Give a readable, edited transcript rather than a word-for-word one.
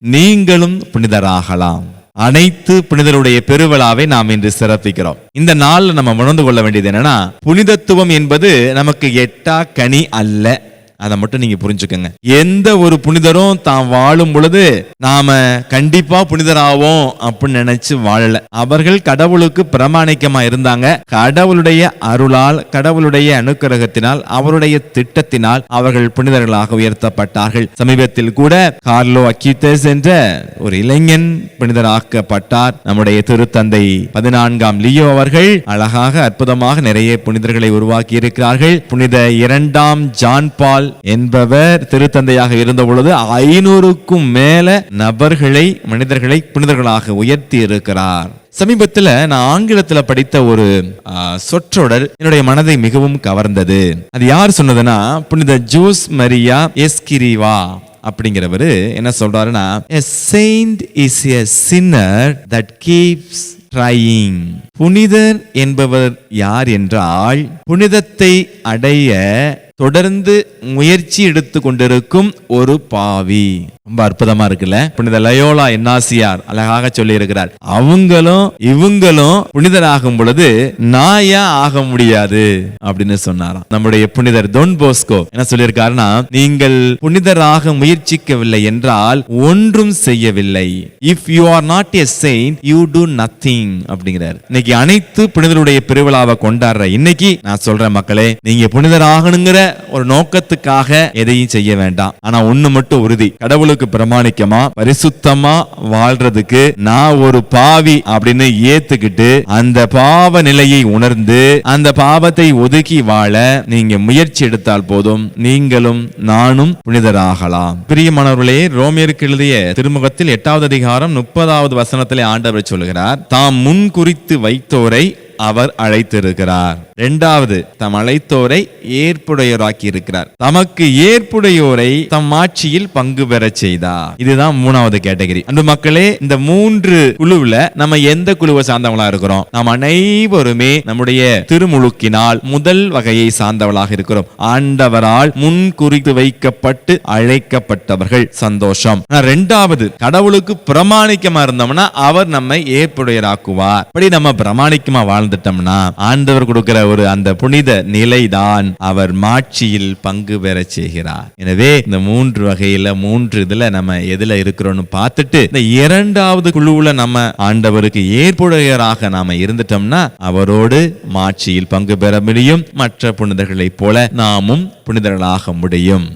நீங்களும் புனிதராகலாம். அனைத்து புனிதருடைய பெருவிழாவை நாம் இன்று சிறப்பிக்கிறோம். இந்த நாள்ல நம்ம உணர்ந்து கொள்ள வேண்டியது என்னன்னா, புனிதத்துவம் என்பது நமக்கு எட்டா கனி அல்ல. அதை மட்டும் நீங்க புரிஞ்சுக்கங்க. எந்த ஒரு புனிதரும் தான் வாழும் பொழுது நாம கண்டிப்பா புனிதராவோம் அப்படின்னு நினைச்சு வாழல. அவர்கள் கடவுளுக்கு பிரமாணிக்கமா இருந்தாங்க. கடவுளுடைய அருளால், கடவுளுடைய அனுக்கிரகத்தினால், அவருடைய திட்டத்தினால் அவர்கள் புனிதர்களாக உயர்த்தப்பட்டார்கள். சமீபத்தில் கூட கார்லோ அக்யூத்தஸ் என்ற ஒரு இளைஞன் புனிதராக்கப்பட்டார். நம்முடைய திருத்தந்தை 14ஆம் லியோ அவர்கள் அழகாக அற்புதமாக நிறைய புனிதர்களை உருவாக்கி இருக்கிறார்கள். புனித 2ஆம் ஜான் பால் என்பவர் திருத்தந்தையாக இருந்த பொழுது 500க்கும் மேல நபர்களை, மனிதர்களை புனிதர்களாக உயர்த்தி இருக்கிறார். சமீபத்தில் நான் ஆங்கிலத்தில் படித்த ஒரு சொற்றொடர் என்னுடைய மனதை மிகவும் கவர்ந்தது. அது யார் சொன்னதுன்னா, புனித ஜோஸ் மரியா எஸ்கிரிவா அப்படிங்கிறவரு என்ன சொல்றாருன்னா, a saint is a sinner that keeps trying. புனிதர் என்பவர் யார் என்றால், புனிதத்தை அடைய தொடர்ந்து முயற்சி எடுத்து கொண்டிருக்கும் ஒரு பாவி. ரொம்ப அற்புதமா இருக்குல்ல. புனித லயோலா இன்னாசியார் அழகாக சொல்லி இருக்கிறார், அவங்களும் இவங்களும் புனிதராகும் பொழுது நான் ஏன் ஆக முடியாது அப்படின்னு சொன்னாராம். நம்முடைய புனிதர் டொன் போஸ்கோ என்ன சொல்லியிருக்காருன்னா, நீங்கள் புனிதராக முயற்சிக்கவில்லை என்றால் ஒன்றும் செய்யவில்லை. If you are not a Saint you to nothing அப்படிங்கிறார். இன்னைக்கு அனைத்து புனிதருடைய பெருவிழாவை கொண்டாடுற இன்னைக்கு நான் சொல்றேன், மக்களே, நீங்க புனிதராகணுங்கிற ஒரு நோக்கத்துக்காக எதையும் செய்ய வேண்டாம். ஆனா ஒண்ணு மட்டும் உறுதி, கடவுளுக்கு பிரமாணிக்கமா பரிசுத்தமா வாழ்றதுக்கு நான் ஒரு பாவி அப்படின்னு ஏத்துக்கிட்டு அந்த பாவ நிலையை உணர்ந்து அந்த பாவத்தை ஒதுக்கி வாழ நீங்க முயற்சி எடுத்தால் போதும், நீங்களும் நானும் புனிதராகலாம். பிரியமானவர்களே, ரோமியருக்கு எழுதிய திருமுகத்தில் 8வது அதிகாரம் 30வது வசனத்திலே ஆண்டவர் சொல்கிறார், தாம் முன் குறித்து வைத்தோரை அவர் அழைத்திருக்கிறார். இரண்டாவது, தம் அழைத்தோரை ஏற்புடையோராக்கி இருக்கிறார். தமக்கு ஏற்புடையோரை தம் ஆட்சியில் பங்கு பெற செய்தார். இதுதான் 3வது கேட்டகரி. அந்த மக்களே, இந்த 3 குழுவுல நம்ம எந்த குழுவை சார்ந்தவங்களா இருக்கிறோம்? நாம் அனைவருமே நம்முடைய திருமுழுக்கினால் முதல் வகையை சார்ந்தவளாக இருக்கிறோம். ஆண்டவரால் முன் குறித்து வைக்கப்பட்டு அழைக்கப்பட்டவர்கள். சந்தோஷம். 2வது, கடவுளுக்கு பிரமாணிக்கமா இருந்தோம்னா அவர் நம்மை ஏற்புடையராக்குவார். அப்படி நம்ம பிரமாணிக்கமா வாழ்ந்துட்டோம்னா ஆண்டவர் கொடுக்கிற ஒரு அந்த புனித நிலைதான் அவர் மாட்சியில் பங்கு பெற செய்கிறார். எனவே இந்த 3 வகையில 3 இதுல நம்ம எதுல இருக்கிறோம்னு பார்த்துட்டு இந்த 2வது குழுவுல நம்ம ஆண்டவருக்கு ஏற்புடையராக நாம இருந்துட்டோம்னா அவரோடு மாட்சியில் பங்கு பெற முடியும். மற்ற புனிதர்களைப் போல நாமும் புனிதர்களாக முடியும்.